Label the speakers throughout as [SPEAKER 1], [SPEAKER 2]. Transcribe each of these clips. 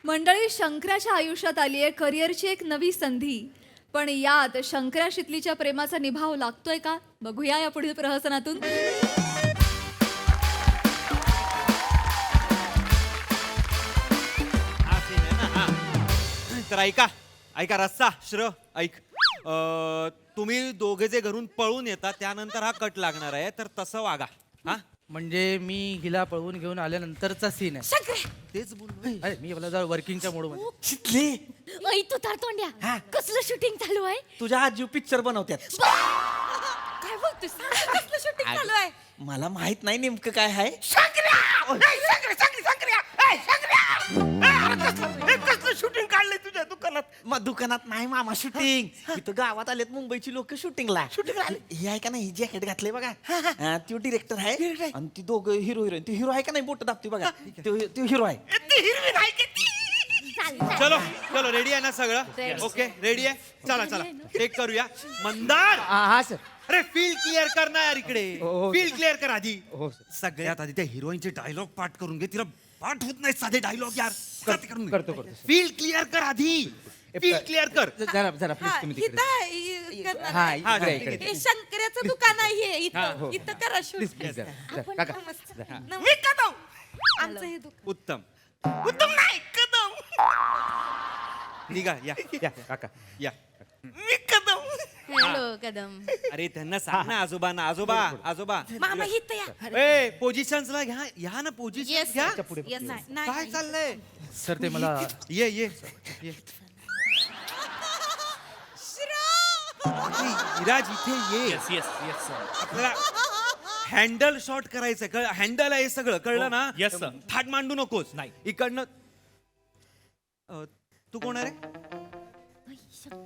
[SPEAKER 1] मंडळी, शंकराच्या आयुष्यात आली आहे करिअरची एक नवी संधी. पण यात शंकरा शितलीच्या प्रेमाचा निभाव लागतोय का, बघूया या पुढील प्रहसनातून.
[SPEAKER 2] हा सीन आहे ना, हा. तर ऐका ऐका रस्सा श्र ऐक. तुम्ही दोघे जे घरून पळून येता त्यानंतर हा कट लागणार आहे, तर तसं वागा. हा
[SPEAKER 3] म्हणजे मी हिला पळवून घेऊन आल्यानंतरचा सीन आहे.
[SPEAKER 2] तेच बोललो.
[SPEAKER 3] अरे मी आपला जर वर्किंगच्या मोड मध्ये.
[SPEAKER 4] शितली
[SPEAKER 5] ऐ तू तर तोंड्या कसलं शूटिंग चालू आहे?
[SPEAKER 4] तुझ्या आजी पिक्चर बनवत्यात.
[SPEAKER 5] काय बोलतोस? कसलं शूटिंग चालू आहे?
[SPEAKER 4] मला माहित नाही नेमकं काय आहे.
[SPEAKER 2] शूटिंग काढलंय तुझ्या दुकानात?
[SPEAKER 4] मग दुकानात नाही मामा शूटिंग. इथं गावात आलेत मुंबईची लोक शूटिंगला. ही आहे का नाही, जॅकेट घातलंय बघा. तो डिरेक्टर आहे आणि ती दोघं हिरो हिरोईन. ती हिरो आहे का नाही, बोट दाबते बघा. तो हिरो आहे.
[SPEAKER 2] चलो चलो, रेडी आहे ना सगळं? ओके रेडी आहे. चला चला टेक करूया. मंदार,
[SPEAKER 3] हा सर.
[SPEAKER 2] अरे फील क्लिअर कर ना यार इकडे.
[SPEAKER 3] हो,
[SPEAKER 2] फील क्लिअर कर आधी.
[SPEAKER 3] हो सर.
[SPEAKER 2] सगळ्यात आधी त्या हिरोईनचे डायलॉग पाठ करून घे. तिला पाठ होत नाही साधे डायलॉग यार.
[SPEAKER 3] करतो.
[SPEAKER 2] फील क्लिअर कर आधी. फील क्लिअर कर.
[SPEAKER 3] जरा प्लीज तुम्ही तिकडे. हा
[SPEAKER 2] हा,
[SPEAKER 3] इकडे.
[SPEAKER 5] हे शंकराचं दुकान आहे हे.
[SPEAKER 3] हो.
[SPEAKER 5] इथं इथं करा
[SPEAKER 3] प्लीज
[SPEAKER 5] शूट.
[SPEAKER 3] प्लीज जरा काका.
[SPEAKER 5] मी कदम. आमचं हे दुकान.
[SPEAKER 2] उत्तम.
[SPEAKER 4] उत्तम नाही कदम.
[SPEAKER 2] निघा या
[SPEAKER 3] या काका.
[SPEAKER 2] या.
[SPEAKER 4] मी कदम.
[SPEAKER 5] हॅलो कदम.
[SPEAKER 2] अरे त्यांना सांग ना आजोबांना. आजोबा
[SPEAKER 5] मामा इथं या.
[SPEAKER 2] ए पोझिशन्सला घ्या ना, पोझिशन
[SPEAKER 5] येस
[SPEAKER 2] घ्या.
[SPEAKER 5] येस नाही
[SPEAKER 2] काय चाललंय?
[SPEAKER 3] सर ते मला
[SPEAKER 2] ये इराज इथे ये. आपल्याला हँडल शॉट करायचं. हँडल आहे सगळं, कळलं ना?
[SPEAKER 6] Yes, sir.
[SPEAKER 2] थाट मांडू नकोस.
[SPEAKER 6] नाही.
[SPEAKER 2] इकडनं तू कोण आहे रे?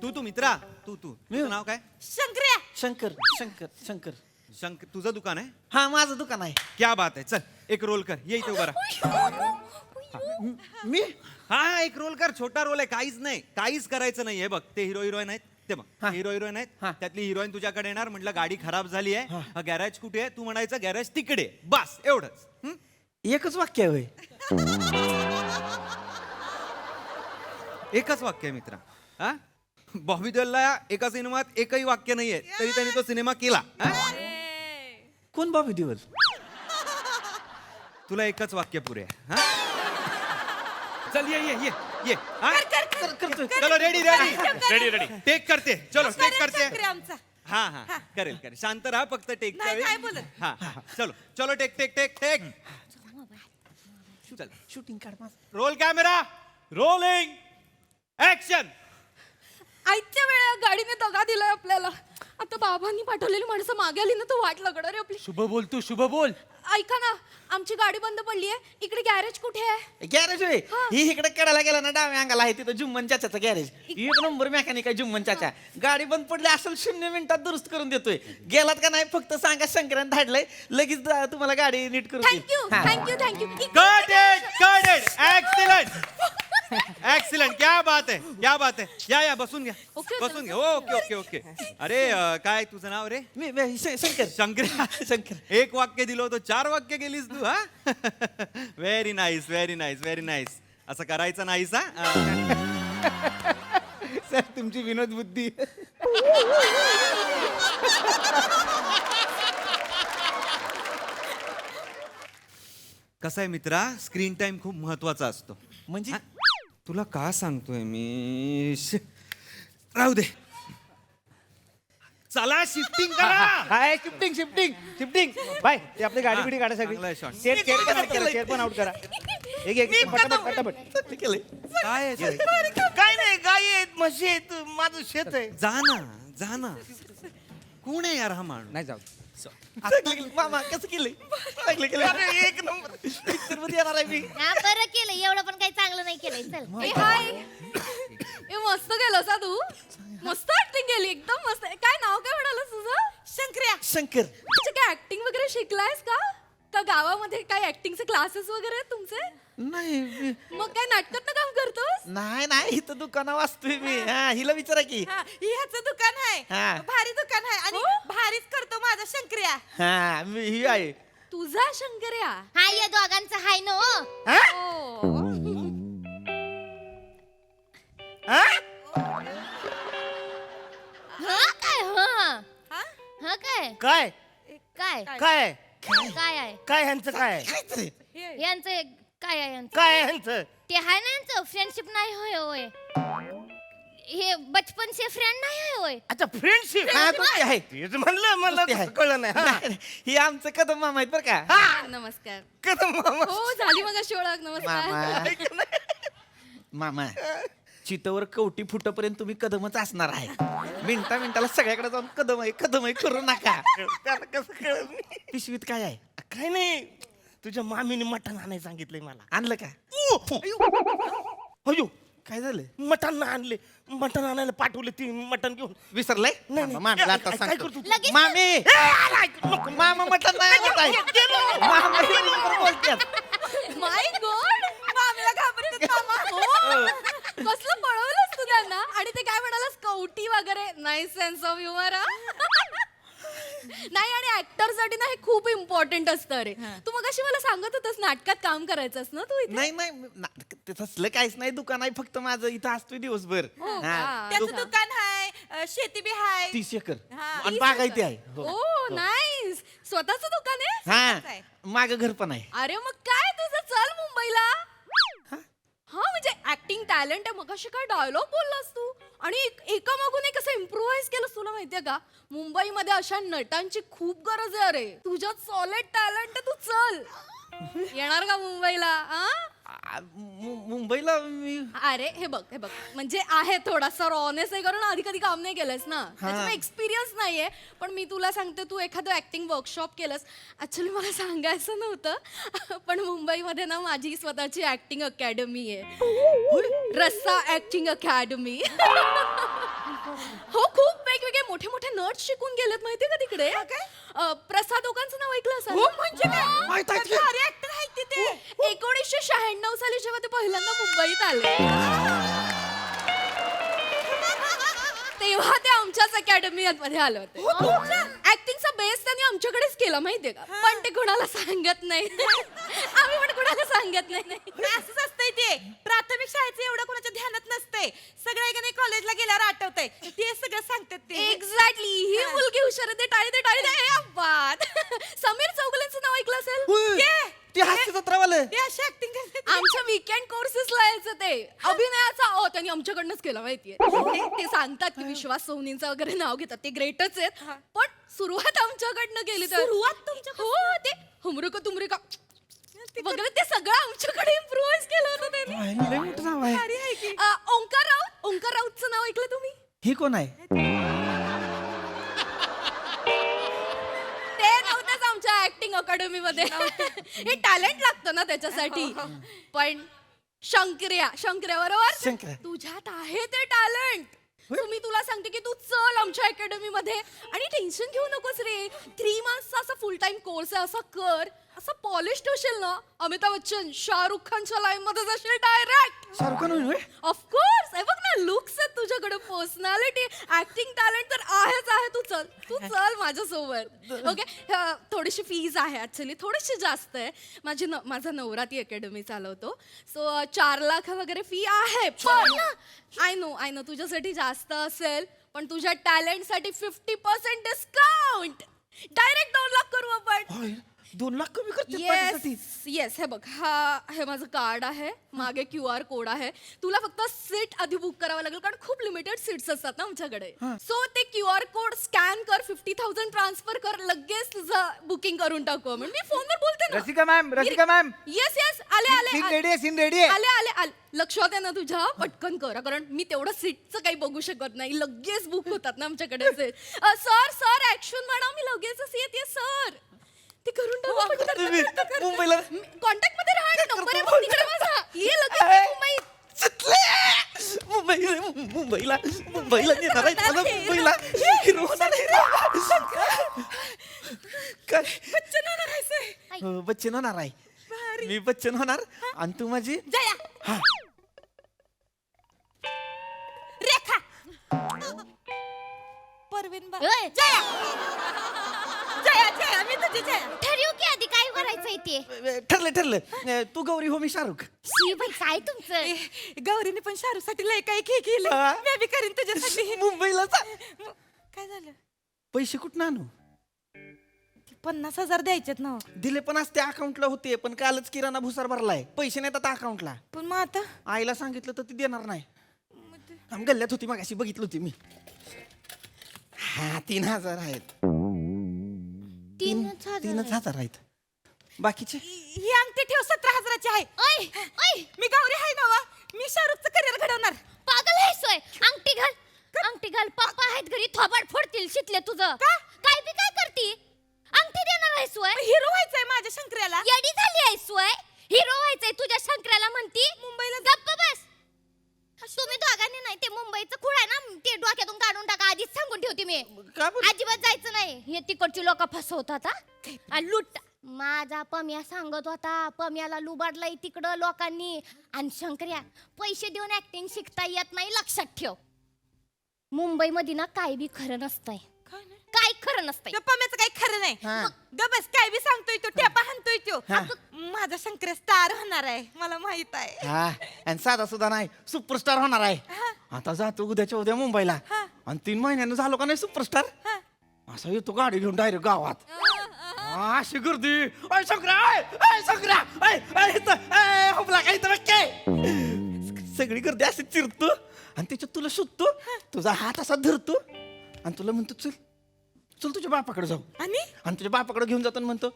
[SPEAKER 2] तू मित्रा. तुझं नाव काय?
[SPEAKER 5] शंकर्या.
[SPEAKER 4] शंकर.
[SPEAKER 2] तुझं दुकान आहे?
[SPEAKER 4] हा माझं दुकान आहे.
[SPEAKER 2] क्या बात आहे. चल एक रोल कर. ये इथे उभा राहा.
[SPEAKER 4] मी
[SPEAKER 2] हा एक रोल कर. छोटा रोल आहे, काहीच नाही, काहीच करायचं नाही. हे बघ ते हिरोईन आहेत ते बघ. हिरोईन आहेत.
[SPEAKER 4] हा.
[SPEAKER 2] त्यातली हिरोईन तुझ्याकडे येणार. म्हटलं गाडी खराब झाली आहे, हा गॅरेज कुठे आहे? तू म्हणायचं गॅरेज तिकडे. बस एवढंच.
[SPEAKER 4] एकच वाक्य आहे.
[SPEAKER 2] एकच वाक्य आहे मित्रा. हा बॉबी देओलला एका सिनेमात एकही वाक्य नाहीये, तरी त्यांनी तो सिनेमा केला. हा?
[SPEAKER 4] कोण बॉबी देओल?
[SPEAKER 2] तुला एकच वाक्य पुरे आहे. हा? चल ये. हा? चलो रेडी
[SPEAKER 6] रेडी.
[SPEAKER 2] टेक करते. चलो टेक करते.
[SPEAKER 5] शंकर्या आमचा.
[SPEAKER 2] हा करेल. शांत राहा फक्त. टेक
[SPEAKER 5] नाही बोलत.
[SPEAKER 2] हा चलो टेक. चल
[SPEAKER 4] शूटिंग काढ माझं.
[SPEAKER 2] Roll camera rolling action.
[SPEAKER 1] आजच्या वेळेला गाडीने दगा दिलाय आपल्याला. आता बाबांनी पाठवलेली माणसं मागे आली ना, तर वाट लागणार आहे आपली.
[SPEAKER 3] शुभ बोल तू, शुभ बोल.
[SPEAKER 1] ऐका ना, आमची गाडी बंद पडली आहे. इकडे गॅरेज कुठे आहे?
[SPEAKER 4] गॅरेज होय. ही इकडे कडायला गेला ना, डाव्या अंगाला आहे तिथं जुम्मन चाचाचं गॅरेज. एक नंबर मेकॅनिक आहे जुम्मन चाचा. गाडी बंद पडली असेल 0 मिनिटात दुरुस्त करून देतोय. गेलात का नाही फक्त सांगा शंकरान धाडलंय, लगेच तुम्हाला गाडी नीट करून देईल.
[SPEAKER 1] थँक्यू.
[SPEAKER 2] एक्सिलेंट. क्या बात है. या बसून घ्या.
[SPEAKER 1] ओके,
[SPEAKER 2] बसून घ्या. ओके. अरे काय तुझं नाव रे?
[SPEAKER 4] मी शंकर.
[SPEAKER 2] शंकर. एक वाक्य दिलं होतं, 4 वाक्य गेलीस तू. हा व्हेरी नाईस. असं करायचं नाहीस. हा
[SPEAKER 3] सर तुमची विनोद बुद्धी.
[SPEAKER 2] कसं आहे मित्रा, स्क्रीन टाइम खूप महत्वाचा असतो.
[SPEAKER 4] म्हणजे
[SPEAKER 2] हा? तुला का सांगतोय मी? राहू दे. चला शिफ्टिंग करा.
[SPEAKER 3] हाय शिफ्टिंग. बाय ते आपली गाडी बिडी काढा सगळी.
[SPEAKER 2] चांगला आहे shot.
[SPEAKER 3] चेअर पण आउट करा. एक फटाफट.
[SPEAKER 4] केलंय.
[SPEAKER 2] काय आहे?
[SPEAKER 4] काय नाही, गाय आहेत, म्हशी आहेत, माझं शेत आहे.
[SPEAKER 2] जा ना. कोण आहे यार हा माणूस?
[SPEAKER 3] नाही जाऊ.
[SPEAKER 4] मामा कसं केलंय? चांगलं केलंय. अरे, एक नंबर पिक्चर मध्ये येणार आहे मी.
[SPEAKER 5] हा बरं केलं. एवढं पण काही चांगलं नाही केलंय. चल.
[SPEAKER 1] ए हाय. ए मस्त केलंस हा तू. मस्त ऍक्टिंग केली, एकदम मस्त. काय नाव काय म्हणालस तुझं?
[SPEAKER 5] शंकर्या.
[SPEAKER 4] शंकर.
[SPEAKER 1] तुझे काय ऍक्टिंग वगैरे शिकलायस का गावामध्ये काय ऍक्टिंगचे क्लासेस वगैरे आहेत तुमचे?
[SPEAKER 4] नाही
[SPEAKER 1] मग काय नाटकात काम करतोस?
[SPEAKER 4] नाही इथं दुकानावर वाचतोय मी. हा हिला विचारा की.
[SPEAKER 5] ह्याचं दुकान आहे.
[SPEAKER 4] हा.
[SPEAKER 5] भारी दुकान आहे आणि भारीच करतो माझा शंकर्या.
[SPEAKER 4] हा मी ही आहे.
[SPEAKER 1] तुझा शंकर्या.
[SPEAKER 5] हा या दोघांचा हाय नो.
[SPEAKER 4] हा?
[SPEAKER 1] ओ.
[SPEAKER 3] काय
[SPEAKER 6] काय
[SPEAKER 3] काय
[SPEAKER 6] काय आहे
[SPEAKER 3] काय ह्यांचं काय
[SPEAKER 6] यांचं काय आहे यांचं
[SPEAKER 3] काय ह्यांचं
[SPEAKER 6] ते आहे ना यांचं फ्रेंडशिप नाही होय होय हे बचपन से फ्रेंड नाही आहे होय
[SPEAKER 3] अच्छा फ्रेंडशिप
[SPEAKER 4] हा तो ते आहे
[SPEAKER 3] तेच म्हणलं मला
[SPEAKER 4] ते आहे.
[SPEAKER 3] कळलं नाही हा.
[SPEAKER 4] हे आमचं कदम मामा आहेत बरं का
[SPEAKER 1] नमस्कार
[SPEAKER 3] कदम मामा
[SPEAKER 1] हो झाली मग अशी ओळख नमस्कार
[SPEAKER 4] मामा मामा चितवर कवटी फुटपर्यंत तुम्ही कदमच असणार आहे मिनिटाला सगळ्याकडे जाऊन कदम आहे करू नका
[SPEAKER 3] त्याला कसं कळलं
[SPEAKER 4] पिशवीत काय आहे
[SPEAKER 3] काय नाही तुझ्या मामीने मटण आणायला सांगितलंय मला
[SPEAKER 4] आणलं का
[SPEAKER 3] अयो
[SPEAKER 4] काय झालं
[SPEAKER 3] मटण आणले मटण आणायला पाठवले ती मटण घेऊन
[SPEAKER 4] विसरलंय
[SPEAKER 3] नाही, नाही.
[SPEAKER 4] मामीला आता
[SPEAKER 3] काय
[SPEAKER 4] सांगतो
[SPEAKER 3] करतो?
[SPEAKER 6] लगेच
[SPEAKER 4] मामी
[SPEAKER 3] ए, अरे, ऐक, नको.
[SPEAKER 4] मामा म्हटलं नाही आणत आहे. मामा हे नंबर बोलतात.
[SPEAKER 1] माय गॉड
[SPEAKER 5] मामीला घाबरतात मामा
[SPEAKER 1] हो कसलं पळवलंस तू त्यांना आणि ते काय म्हणालास कवटी वगैरे नाही सेन्स ऑफ ह्युमर नाही आणि ऍक्टर साठी ना हे खूप इम्पॉर्टंट असतं रे तू मग अशी मला सांगत होतास नाटकात काम करायचंस ना तू इथे
[SPEAKER 4] नाही ते तसलं काहीच नाही दुकान आहे फक्त माझं इथं असतोय दिवसभर
[SPEAKER 1] हो
[SPEAKER 4] हा,
[SPEAKER 1] का?
[SPEAKER 5] त्याचं दुकान आहे शेती बी आहे
[SPEAKER 4] 30 एकर
[SPEAKER 5] हा,
[SPEAKER 4] आणि बागायती आहे हो.
[SPEAKER 1] ओ नाईस स्वतःच दुकान आहे
[SPEAKER 4] हा माग घर पण आहे
[SPEAKER 1] अरे मग काय तुझं चल मुंबईला हा म्हणजे ऍक्टिंग टॅलेंट आहे मग अशी काय डायलॉग बोललास तू आणि एका मागून एक असं इम्प्रोव्हाइज केलं तुला माहितीये का मुंबईमध्ये अशा नटांची खूप गरज आहे अरे तुझ्यात सॉलिड टॅलेंट आहे तू चल येणार का मुंबईला आ?
[SPEAKER 4] मुंबईला मी
[SPEAKER 1] अरे हे बघ म्हणजे आहे थोडासा रॉनेस आहे कारण आधी कधी काम नाही केलंस ना त्याच्यामुळे एक्सपिरियन्स नाहीये पण मी तुला सांगते तू एखादं ऍक्टिंग वर्कशॉप केलंस ऍक्च्युली मला सांगायचं नव्हतं पण मुंबईमध्ये ना माझी स्वतःची ऍक्टिंग अकॅडमी आहे रस्सा ऍक्टिंग अकॅडमी हो खूप वेगवेगळे मोठे मोठे नट शिकून गेलेत माहितीये का तिकडे प्रसाद ओकांचं नाव ऐकलं असेल
[SPEAKER 5] हो म्हणजे काय
[SPEAKER 4] माहित आहे की?
[SPEAKER 5] भारी ऍक्टर आहेत तिथे
[SPEAKER 1] 1996 साली जेव्हा ते पहिल्यांदा मुंबईत आले तेव्हा ते आमच्याच अकॅडमी मध्ये आले होते ऍक्टिंगचा बेस त्यांनी आमच्याकडेच केला माहितीये का पण ते कोणाला सांगत नाही आम्ही पण कोणाला सांगत नाही
[SPEAKER 5] असंच असतंय ते प्राथमिक शाळेचं एवढं कोणाच्या ध्यानात नसतंय सगळं एका कॉलेजला गेल्यावर आठवतंय ते सगळं सांगतात ते
[SPEAKER 1] एक्झॅक्टली ही मुलगी हुशार आहे ते टाळी दे बात समीर चौगुलेंचं नाव ऐकलं असेल
[SPEAKER 4] ते हास्य जत्रावालं
[SPEAKER 5] ते अशी ऍक्टिंग करतात
[SPEAKER 1] आमच्या वीकेंड कोर्सेसला यायचं ते अभिनयाचा त्यांनी आमच्याकडनंच केला माहितीये ते सांगतात की विश्वास सोनींचं वगैरे नाव घेतात ते ग्रेटच आहेत पण सुरुवात आमच्याकडनं केली तर
[SPEAKER 5] सुरुवात तुमच्यापासून?
[SPEAKER 1] हो ते हुमरुका तुमरुका वगैरे ते सगळं आमच्याकडे इम्प्रूव्हाइज केलं होतं त्यांनी
[SPEAKER 4] लय मोठं नाव आहे
[SPEAKER 5] भारी आहे की
[SPEAKER 1] ओंकार राऊतचं नाव ऐकलं तुम्ही
[SPEAKER 4] ही कोण आहे
[SPEAKER 1] ते नव्हतंच आमच्या ऍक्टिंग अकॅडमी मध्ये हे टॅलेंट लागतं ना त्याच्यासाठी पण शंकर्या बरोबर
[SPEAKER 4] शंकर्या.
[SPEAKER 1] तुझ्यात आहे ते टॅलेंट तुम्ही तुला सांगते की तू चल आमच्या अकॅडमी मध्ये आणि टेन्शन घेऊ नकोस रे 3 मंथचा असा फुल टाइम कोर्स आहे असा कर असा पॉलिश होशील ना अमिताभ बच्चन शाहरुख खानच्या लाईन मध्ये जाशील डायरेक्ट
[SPEAKER 4] शाहरुख खान होईल होय?
[SPEAKER 1] ऑफकोर्स हे बघ ना लुक्स आहेत तुझ्याकडे पर्सनॅलिटी ऍक्टिंग टॅलेंट तर आहेच आहे तू चल माझ्यासोबत ओके थोडीशी फीज आहे ऍक्च्युली थोडीशी जास्त आहे माझा नवरा ती अकॅडमी चालवतो सो 4 लाख वगैरे फी आहे पण आय नो तुझ्यासाठी जास्त असेल पण तुझ्या टॅलेंटसाठी 50% डिस्काउंट डायरेक्ट 2 लाख करू आपण
[SPEAKER 4] होय, 2 लाख कमी करते माझ्यासाठी.
[SPEAKER 1] येस हे बघ हे माझं कार्ड आहे मागे QR कोड आहे तुला फक्त सीट आधी बुक करावं लागेल कारण खूप लिमिटेड सीट्स असतात ना आमच्याकडे सो ते QR कोड स्कॅन कर 50,000 ट्रान्सफर कर लगेच तुझं बुकिंग करून टाकू मी फोनवर बोलते ना
[SPEAKER 3] रसिका मॅम
[SPEAKER 1] येस आले
[SPEAKER 3] सीन रेडी आहे
[SPEAKER 1] आले लक्षात आहे ना तुझ्या पटकन कर कारण मी तेवढं सीटचं काही बघू शकत नाही लगेच बुक होतात ना आमच्याकडे सर ऍक्शन म्हणा मी लगेचच येते सर ते करून टाकू
[SPEAKER 4] मुंबईला
[SPEAKER 1] कॉन्टॅक्ट मध्ये राहा नंबर आहे बघ तिकडे माझा ये लगेच
[SPEAKER 4] मुंबईला नेणार आहेत मला मुंबईला हिरो होणार आहे. काय
[SPEAKER 5] बच्चन होणार आहेस होय?
[SPEAKER 4] हो, बच्चन होणार आहे मी बच्चन होणार आणि तू माझी
[SPEAKER 5] जया
[SPEAKER 4] हा
[SPEAKER 5] रेखा परवीन
[SPEAKER 6] ओय.
[SPEAKER 5] जया मी तुझी जया
[SPEAKER 6] ठरवू की आधी काय करायचंय ते
[SPEAKER 4] ठरलं तू गौरी हो मी शाहरुख
[SPEAKER 6] शी बाई काय तुमचं
[SPEAKER 5] गौरीने पण शाहरुख साठी लय काही केलं
[SPEAKER 4] हा.
[SPEAKER 5] मी बी करीन तुझ्यासाठी
[SPEAKER 4] मुंबईला
[SPEAKER 5] काय झालं
[SPEAKER 4] पैसे कुठं आणू
[SPEAKER 5] 50,000 द्यायचेत ना.
[SPEAKER 4] दिले पण असते अकाउंटला होते, पण कालच किराणा भुसार भरलाय, पैसे नाहीत आता अकाउंटला.
[SPEAKER 5] पण मग आता
[SPEAKER 4] आईला सांगितलं तर ती देणार नाही. गल्ल्यात होती मगाशी बघितलं होती मी. हा 3,000 आहेत. 3,000 आहेत. बाकीचे
[SPEAKER 5] ही अंगठी ठेव 17,000ची आहे.
[SPEAKER 6] ओय ओय
[SPEAKER 5] मी गौरी आहे ना वा. मी शाहरुखचं करिअर घडवणार.
[SPEAKER 6] पागल आहे सोय. अंगठी घाल अंगठी घाल. पप्पा आहेत घरी, थोबाड फोडतील शितले तुझं.
[SPEAKER 5] का?
[SPEAKER 6] काय बी काय करती? अंगठी देणार आहे सोय.
[SPEAKER 5] हिरो व्हायचंय माझ्या शंकर्याला.
[SPEAKER 6] येडी झाली आहे सोय. हिरो व्हायचंय तुझ्या शंकराला म्हणती.
[SPEAKER 5] मुंबईला
[SPEAKER 6] गप्प बस. तुम्ही दोघांनी नाही, ते मुंबईचं खूळ आहे ना, ते डोक्यातून काढून टाका. आधीच सांगून ठेवते मी.
[SPEAKER 4] का बरं?
[SPEAKER 6] अजिबात जायचं नाही. हे तिकडची लोक फसवतात हा. आणि लुट. माझा पम्या सांगत होता, पम्याला लुबाडलंय तिकडं लोकांनी. आणि शंकर्या, पैसे देऊन ऍक्टिंग शिकता येत नाही, लक्षात ठेव. मुंबईमध्ये ना काय बी खरं नसतंय. काय खरं नसतंय.
[SPEAKER 5] त्या पम्याचं काही खरं नाही.
[SPEAKER 4] हा.
[SPEAKER 5] गबस काय बी सांगतोय तो, टेपा हाणतोय तो. माझा शंकर स्टार होणार आहे, मला माहित आहे.
[SPEAKER 4] हा आणि साधा सुद्धा नाही, सुपरस्टार होणार आहे. आता जातो उद्याच्या उद्या मुंबईला. आणि 3 महिन्यानं झालो का नाही सुपरस्टार, असा येतो गाडी घेऊन डायरेक्ट गावात. अशी गर्दी. अय शंकरा, अय शंकरा, हुबला काही तर सगळी गर्दी अशी चिरतो आणि त्याच्यात तुला शोधतो, तुझा हात असा धरतो आणि तुला म्हणतो चल चल तुझ्या बापाकडे जाऊ.
[SPEAKER 5] आणि
[SPEAKER 4] तुझ्या बापाकडे घेऊन जातो आणि म्हणतो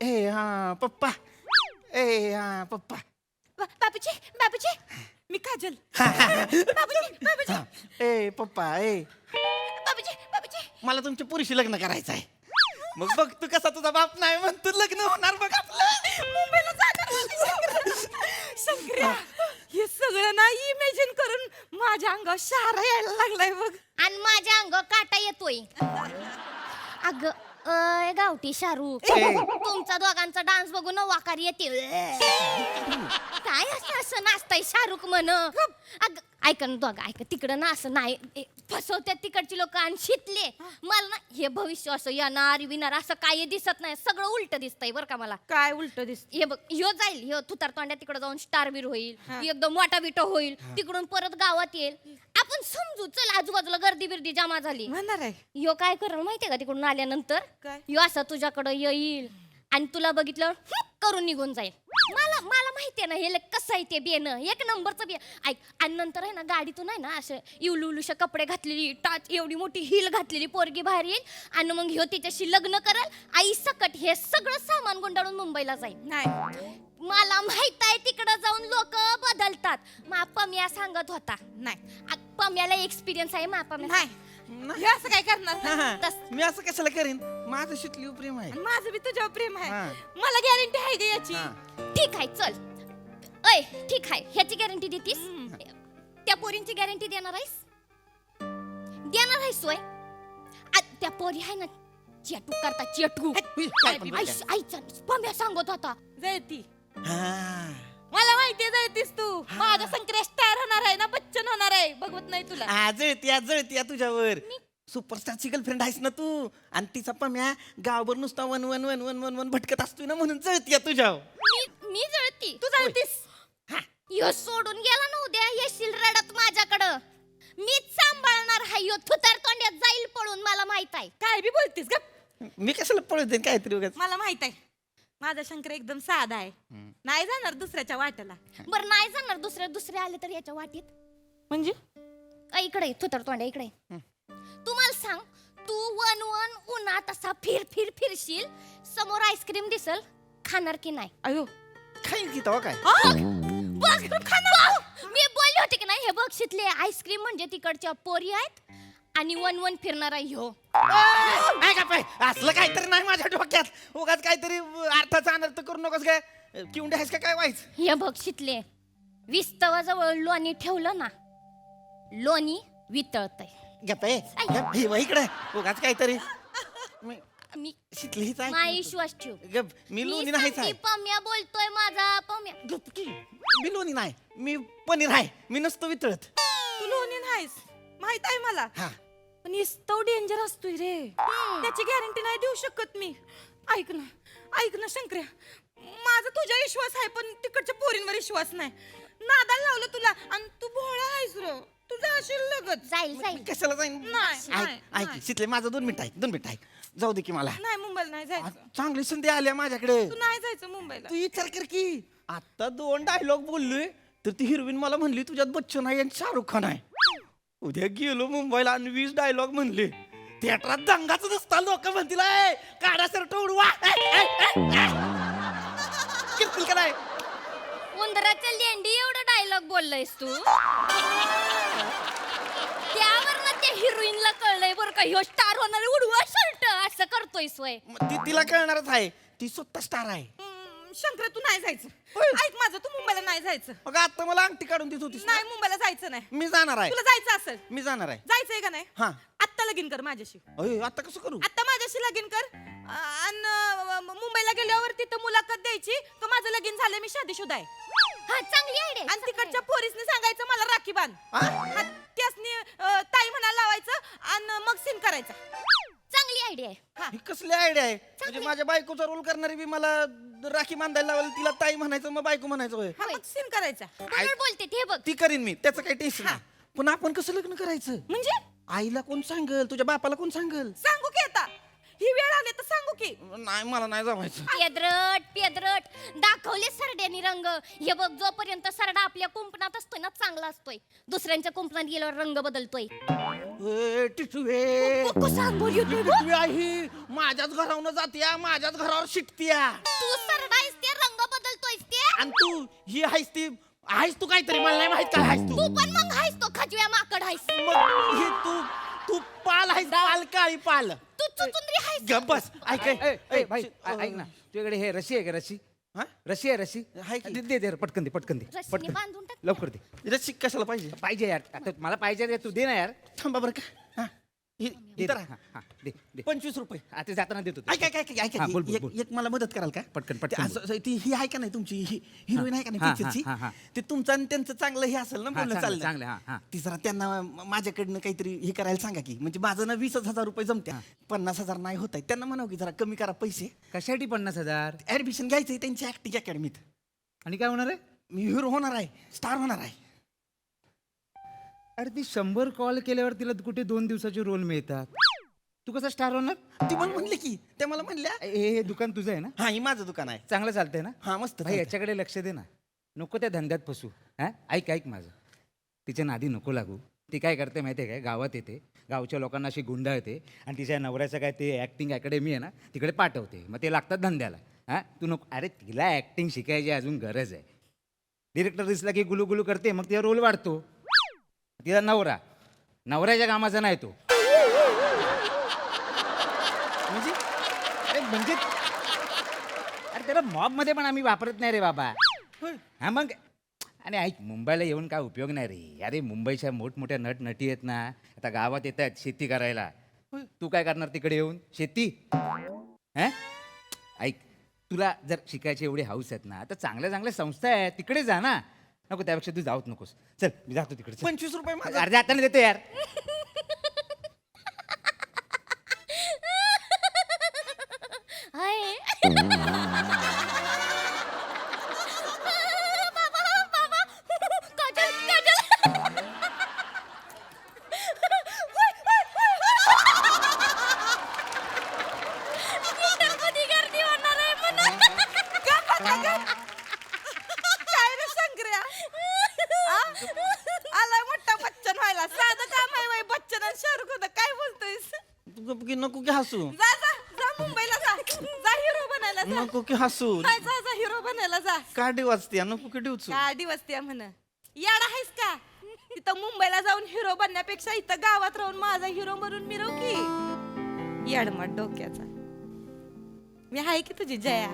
[SPEAKER 4] ए हा पप्पा, ए हा पप्पा.
[SPEAKER 5] बाबूजी बाबूजी, मी काजल. बाबूजी बाबूजी
[SPEAKER 4] ए पप्पा, ए
[SPEAKER 5] बाबूजी बाबूजी.
[SPEAKER 4] मला तुमच्या पुरुषी लग्न करायचं आहे. मग बघ तू कसा तुझा बाप नाही म्हणतो लग्न होणार बघ आपलं.
[SPEAKER 5] मुंबईला जाणार शंकर्या. हे सगळं ना इमॅजिन करून माझ्या अंगावर शहारा यायला लागलाय बघ.
[SPEAKER 6] आणि माझ्या अंग काटा येतोय. अग अय गावठी शाहरुख,
[SPEAKER 4] ए.
[SPEAKER 6] तुमचा दोघांचा डान्स बघून वाकार येतील. काय असं नाचताय शाहरुख म्हण. अग ऐक ना दोघं, ऐक तिकडं ना असं नाही, फसवत्यात तिकडची लोक आणि शितले. मला ना हे भविष्य असं येणार विणार असं काही दिसत नाही, सगळं उलट दिसतंय बरं का मला.
[SPEAKER 5] काय उलट दिसत.
[SPEAKER 6] हे बघ, ह्यो जाईल, ह्यो तुतार तोंड्या तिकडे जाऊन स्टार बीर होईल, एकदम मोठा बिटो होईल, तिकडून परत गावात येईल. आपण समजू, चल आजूबाजूला गर्दी बिर्दी जमा झाली.
[SPEAKER 5] म्हणणार आहे
[SPEAKER 6] ह्यो काय करेल माहितीये का, तिकडून आल्यानंतर
[SPEAKER 5] काय?
[SPEAKER 6] ह्यो असं तुझ्याकडे येईल आणि तुला बघितलं करून निघून जाईल. मला मला माहितीये ना हे कसं आहे ते बेनं, एक नंबरचं बे. ऐक, आणि नंतर आहे ना गाडीतून आहे ना असं इवलुलुशा कपडे घातलेली, टाच एवढी मोठी हिल घातलेली पोरगी बाहेर येईल आणि मग ह्यो तिच्याशी लग्न करेल. आई सकट हे सगळं सामान गुंडाळून मुंबईला जाईल.
[SPEAKER 5] नाही
[SPEAKER 6] मला माहित आहे तिकडं जाऊन लोक बदलतात. मा पम्या सांगत होता.
[SPEAKER 5] नाही
[SPEAKER 6] पम्याला एक्सपिरियन्स आहे. मा पम्या
[SPEAKER 5] नाही. हे असं काय करणार.
[SPEAKER 4] मी असं कशाला करीन, माझं शिकली प्रेम आहे.
[SPEAKER 5] आणि माझं बी तुझ्यावर प्रेम आहे.
[SPEAKER 4] हा.
[SPEAKER 5] मला गॅरंटी आहे का याची.
[SPEAKER 6] ठीक आहे चल. अय ठीक आहे, ह्याची गॅरंटी देतीस, त्या पोरींची गॅरंटी देणार आहेस, देणार आहेस सोय. त्या पोरी आहे ना चेटू करता चेटू.
[SPEAKER 4] काय पण बोलते.
[SPEAKER 6] आईचा पम्या सांगत होता.
[SPEAKER 5] जयती
[SPEAKER 4] हा.
[SPEAKER 5] मला माहितीये जयतीस तू. माझा शंकर स्टार होणार आहे ना, बच्चन होणार आहे. बघवत नाही तुला.
[SPEAKER 4] जळती तुझ्यावर. सुपरस्टारची गर्लफ्रेंड आहेस ना तू, आणि तिचा पम्या गावभर नुसता one one one one one one भटकत असतोय ना, म्हणून जळती तुझ्यावर.
[SPEAKER 6] मी जळती.
[SPEAKER 5] तू जळतीस.
[SPEAKER 6] ह्यो सोडून गेला ना उद्या येशील रडत माझ्याकडं. मीच सांभाळणार हाय. ह्यो थुतार तोंड्यात जाईल पळून, मला माहित आहे.
[SPEAKER 5] काय बी बोलतीस ग.
[SPEAKER 4] मी कशाला पळत देईन काहीतरी उगाच.
[SPEAKER 5] मला माहित आहे माझा शंकर एकदम साधा आहे. नाही जाणार दुसऱ्याच्या वाट्याला.
[SPEAKER 6] बरं नाही जाणार दुसरे आले तर याच्या वाटीत.
[SPEAKER 5] म्हणजे
[SPEAKER 6] इकडे थुतार तोंड्या इकडे. तू मला सांग, तू वन वन उन्हात असा फिरशील, समोर आईस्क्रीम दिसल, खाणार की नाही?
[SPEAKER 5] अयो
[SPEAKER 4] खाईन की तेव्हा काय.
[SPEAKER 6] बघ, खाणार. मी बोलले होते की नाही, हे बघ शितले, आईस्क्रीम म्हणजे तिकडच्या पोरी आहेत आणि वन वन फिरणार आहे ह्यो.
[SPEAKER 4] असलं काहीतरी नाही माझ्या डोक्यात. उगाच काहीतरी अर्थाचा अनर्थ करू नकोस काय. किंवा आहेस का काय व्हायचं.
[SPEAKER 6] हे बघ शितले, विस्तवाजवळ लोणी ठेवलं ना, लोणी वितळतय.
[SPEAKER 4] इकडे उगाच काहीतरी.
[SPEAKER 6] मी
[SPEAKER 4] शिकली हीच आहे.
[SPEAKER 6] माई विश्वास ठेव.
[SPEAKER 4] गप, मी लोणी नाहीच आहे.
[SPEAKER 6] पम्या बोलतोय माझा पम्या.
[SPEAKER 4] गप की. मी लोणी नाही, मी पनीर आहे. मी नसतो वितळत.
[SPEAKER 5] तू लोणी नाहीस माहित आहे मला.
[SPEAKER 4] हा.
[SPEAKER 5] पण तो डेंजर असतोय रे. त्याची गॅरंटी नाही देऊ शकत मी. ऐक ना शंकर्या, माझा तुझ्या विश्वास आहे पण तिकडच्या पोरींवर विश्वास नाही. नादाला लावलं तुला आणि तू भोळा आहेस र. तुझा असेल लग. उगच
[SPEAKER 6] जाईल जाईल
[SPEAKER 4] कशाला जाईन
[SPEAKER 5] नाही,
[SPEAKER 4] ऐक
[SPEAKER 5] नाही.
[SPEAKER 4] शितले माझं 2 मिनिट ऐक जाऊ दे की मला
[SPEAKER 5] नाही मुंबईला नाही जायचं
[SPEAKER 4] चांगली संधी आल्या माझ्याकडे
[SPEAKER 5] तू नाही जायचं मुंबईला
[SPEAKER 4] तू विचार कर की आता 2 डायलॉग बोललोय तर ती हिरोईन मला म्हणली तुझ्यात बच्चन आहे आणि शाहरुख खान आहे. उद्या गेलो मुंबईला आणि 20 डायलॉग म्हणले थिएटरात दंगाच नसता लोक म्हणतील "ए, काढा सर उडवा किरकिर का नाही
[SPEAKER 6] उंदराच्या लेंडी एवढं डायलॉग बोललायस तू त्यावर ना त्या हिरोईनला कळलंय बरं का ह्यो स्टार होणार उडवा शर्ट असं करतोय सोय
[SPEAKER 4] मग तिला कळणारच आहे ती स्वतः स्टार आहे.
[SPEAKER 5] शंकर तू नाही जायचं
[SPEAKER 4] होय.
[SPEAKER 5] ऐक माझं तू मुंबईला नाही जायचं
[SPEAKER 4] मग आता मला अंगठी काढून देत होतीस ना?
[SPEAKER 5] नाही मुंबईला जायचं नाही
[SPEAKER 4] मी जाणार आहे
[SPEAKER 5] तुला जायचं असेल
[SPEAKER 4] मी जाणार आहे
[SPEAKER 5] जायचंय का नाही
[SPEAKER 4] हा.
[SPEAKER 5] आत्ता लगीन कर माझ्याशी
[SPEAKER 4] अय आता कसं करू
[SPEAKER 5] आता माझ्याशी लगीन कर आणि मुंबईला गेल्यावर तिथं मुलाखत द्यायची का माझं लगीन झालं मी शादीशुदा आहे
[SPEAKER 6] हा चांगली आयडिया
[SPEAKER 5] आणि तिकडच्या पोरीसने सांगायचं मला राखी बांध
[SPEAKER 4] हा?
[SPEAKER 5] हा, त्यासनी ताई म्हणायला लावायचं आणि मग सीन करायचा
[SPEAKER 6] चांगली आयडिया आहे
[SPEAKER 4] ही कसली आयडिया आहे म्हणजे माझ्या बायकोचा रोल करणारी बी मला राखी बांधायला लावली तिला ताई म्हणायचं मग बायको म्हणायचं होय
[SPEAKER 5] हा, मग सीन करायचा
[SPEAKER 6] बरोबर बोलते ते बघ
[SPEAKER 4] ती करीन मी त्याचं काही टेन्शन नाही पण आपण कसं लग्न करायचं
[SPEAKER 5] म्हणजे
[SPEAKER 4] आईला कोण सांगल तुझ्या बापाला कोण सांगल
[SPEAKER 5] सांगू की आता ही वेळ आली तर सांगू की
[SPEAKER 4] नाही मला नाही जमायचं
[SPEAKER 6] पेद्रट दाखवले सरड्यानी रंग हे बघ जोपर्यंत सरडा आपल्या कुंपणात असतोय ना चांगला असतोय दुसऱ्यांच्या कुंपणात गेल्यावर रंग बदलतोय
[SPEAKER 4] ए, टिटूए.
[SPEAKER 6] कसं अंघोळ येतोय बघ?
[SPEAKER 4] टिटूए आई माझ्याच घरावर जातीया माझ्याच घरावर शिकतीया
[SPEAKER 6] तू सरडा आहेस ते रंग बदलतोयस ते
[SPEAKER 4] आणि तू ही आहेस तू काहीतरी मला नाही माहित काय आहेस
[SPEAKER 6] तू
[SPEAKER 4] तू
[SPEAKER 6] पण मग आहेस तो खजव्या माकड आहेस
[SPEAKER 4] मग ही तू पाल आहेस पाल काळी पाल
[SPEAKER 6] तू चुचुंदरी आहेस
[SPEAKER 4] गप बस ऐक
[SPEAKER 3] भाई ऐक ना तुझ्याकडे हे रशी आहे का रशी
[SPEAKER 4] हा?
[SPEAKER 3] रशी आहे रशी
[SPEAKER 4] आहे की?
[SPEAKER 3] दे दे पटकन दे पटकन दे
[SPEAKER 6] रस्सीने
[SPEAKER 3] पटकन
[SPEAKER 6] बांधून टाक.
[SPEAKER 3] लवकर दे
[SPEAKER 4] रसिक कशाला पाहिजे
[SPEAKER 3] पाहिजे यार आता मला पाहिजे रे तू दे ना यार
[SPEAKER 4] थांबा बरं का हा.
[SPEAKER 3] दे,
[SPEAKER 4] इथं
[SPEAKER 3] दे.
[SPEAKER 4] राहा.
[SPEAKER 3] हा, दे दे
[SPEAKER 4] 25 रुपये
[SPEAKER 3] आता जाताना देतो
[SPEAKER 4] ऐक ऐक ऐक ऐक
[SPEAKER 3] हा, बोल, बोल,
[SPEAKER 4] एक
[SPEAKER 3] बोल.
[SPEAKER 4] एक मला मदत कराल का
[SPEAKER 3] पटकन,
[SPEAKER 4] ते
[SPEAKER 3] पटकन
[SPEAKER 4] असं- ती ही आहे का नाही तुमची हिरोईन आहे का नाही
[SPEAKER 3] हा,
[SPEAKER 4] पिक्चरची
[SPEAKER 3] हा, हा.
[SPEAKER 4] ते तुमचं आणि त्यांचं चांगलं हे असेल ना बोलणं
[SPEAKER 3] चांगलं, चांगलं,
[SPEAKER 4] चाललं
[SPEAKER 3] हा, हा.
[SPEAKER 4] ती जरा त्यांना माझ्याकडनं काहीतरी हे करायला सांगा की म्हणजे माझं ना 20,000 रुपये जमते 50,000 नाही होत आहे त्यांना म्हणावं की जरा कमी करा पैसे
[SPEAKER 3] कशासाठी 50,000
[SPEAKER 4] ऍडमिशन घ्यायचंय त्यांची ऍक्टिंग अकॅडमीत
[SPEAKER 3] आणि काय होणार आहे
[SPEAKER 4] मी हिरो होणार आहे स्टार होणार आहे
[SPEAKER 3] अरे ती 100 कॉल केल्यावर तिला कुठे 2 दिवसाचे रोल मिळतात तू कसा स्टार होणार
[SPEAKER 4] ती पण म्हणले की त्या मला म्हणल्या
[SPEAKER 3] हे दुकान तुझं आहे ना
[SPEAKER 4] हा ही माझं दुकान आहे
[SPEAKER 3] चांगलं चालतंय ना
[SPEAKER 4] हा मस्त
[SPEAKER 3] भाई याच्याकडे लक्ष दे ना नको त्या धंद्यात फसू हा ऐक माझं तिच्या नादी नको लागू ती काय करते माहिती आहे काय गावात येते गावच्या लोकांना अशी गुंडाळते आणि तिच्या नवऱ्याचं काय ते ॲक्टिंग अकॅडमी आहे ना तिकडे पाठवते मग ते लागतात धंद्याला हा तू नको अरे तिला ॲक्टिंग शिकायची अजून गरज आहे डिरेक्टर दिसला की गुलू गुलू करते मग तिचा रोल वाढतो तिचा नवऱ्याच्या कामाचा नाही तो
[SPEAKER 4] म्हणजे
[SPEAKER 3] अरे म्हणजे अरे त्याला मॉबमध्ये पण आम्ही वापरत नाही रे बाबा हा मग आणि ऐक मुंबईला येऊन काय उपयोग नाही रे अरे मुंबईच्या मोठमोठ्या नटी आहेत ना आता गावात येत आहेत शेती करायला तू काय करणार तिकडे येऊन शेती हा ऐक तुला जर शिकायची एवढी हौस आहेत ना तर चांगल्या चांगल्या संस्था आहेत तिकडे जा ना नको त्यापेक्षा तू जाऊच नकोस चल मी जातो तिकडे
[SPEAKER 4] 25 रुपये माझा
[SPEAKER 3] अर्ध्या हाताने देतो यार
[SPEAKER 6] हाय बाबा काजल थिएटरमध्ये गर्दी होणार आहे म्हणून
[SPEAKER 5] काय रे शंकर्या आलाय मोठा बच्चन व्हायला साधं काम आहे बाई बच्चन आणि शाहरुख होतं काय बोलतोयस
[SPEAKER 4] नको की हसू
[SPEAKER 5] जा जा जा मुंबईला जा जा हिरो बनायला जा
[SPEAKER 4] नको की हसू
[SPEAKER 5] जा जा जा हिरो बनायला जा
[SPEAKER 4] काडी वाजते नको की डिवचू
[SPEAKER 5] गाडी वसते म्हण याडा आहेस का तिथं मुंबईला जाऊन हिरो बनण्यापेक्षा इथं गावात राहून माझा हिरो म्हणून मिरव की याडमट डोक्याचा मी आहे की तुझी जया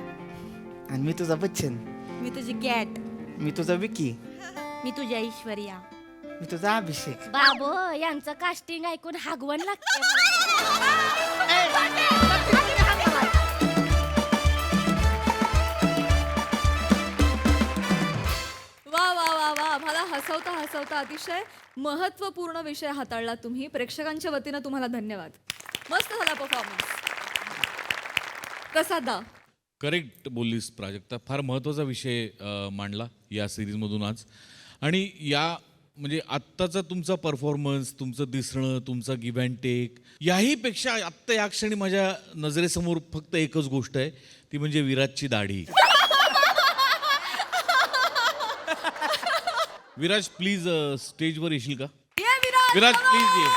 [SPEAKER 4] आणि मी तुझा बच्चन
[SPEAKER 5] मी तुझी गॅट
[SPEAKER 4] मी तुझा विकी
[SPEAKER 5] मी तुझ्या ऐश्वर्या
[SPEAKER 4] मी तुझा अभिषेक
[SPEAKER 6] बाबो यांचं कास्टिंग ऐकून हागवण लागते
[SPEAKER 1] वा वा वा वा आम्हाला हसवता अतिशय महत्त्वपूर्ण विषय हाताळला तुम्ही प्रेक्षकांच्या वतीनं तुम्हाला धन्यवाद मस्त झाला परफॉर्मन्स कसा दा
[SPEAKER 7] करेक्ट बोललीस प्राजक्ता फार महत्त्वाचा विषय मांडला या सिरीजमधून आज आणि या म्हणजे आत्ताचा तुमचा परफॉर्मन्स, तुमचं दिसणं, तुमचा गिव्ह अँड टेक, याही पेक्षा आत्ता या क्षणी माझ्या नजरेसमोर फक्त एकच गोष्ट आहे, ती म्हणजे विराजची दाढी. विराज प्लीज स्टेजवर येशील का?
[SPEAKER 1] ये विराज
[SPEAKER 7] विराज प्लीज ये.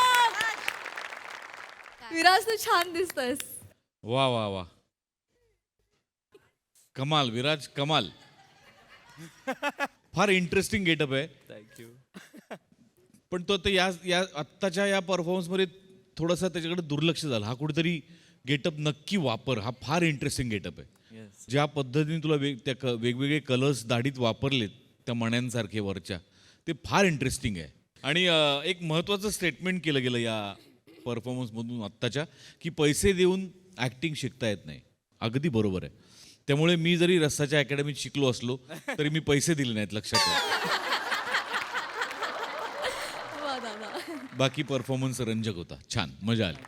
[SPEAKER 1] विराज तू छान दिसतोयस.
[SPEAKER 7] वा वा वा, कमाल विराज, कमाल. फार इंटरेस्टिंग गेटअप आहे.
[SPEAKER 2] थँक्यू.
[SPEAKER 7] पण तो आता या आत्ताच्या या परफॉर्मन्समध्ये थोडासा त्याच्याकडे दुर्लक्ष झालं. हा कुठेतरी गेटअप नक्की वापर, हा फार इंटरेस्टिंग गेटअप आहे. ज्या पद्धतीने तुला वेगवेगळे कलर्स दाढीत वापरलेत त्या मण्यांसारखे वरच्या, ते फार इंटरेस्टिंग आहे. आणि एक महत्त्वाचं स्टेटमेंट केलं गेलं या परफॉर्मन्समधून आत्ताच्या, की पैसे देऊन ॲक्टिंग शिकता येत नाही. अगदी बरोबर आहे. त्यामुळे मी जरी रस्साच्या अकॅडमीत शिकलो असलो तरी मी पैसे दिले नाहीत, लक्षात ठेवा.
[SPEAKER 1] वा दादा.
[SPEAKER 7] बाकी परफॉर्मन्स रंजक होता, छान, मजा आली.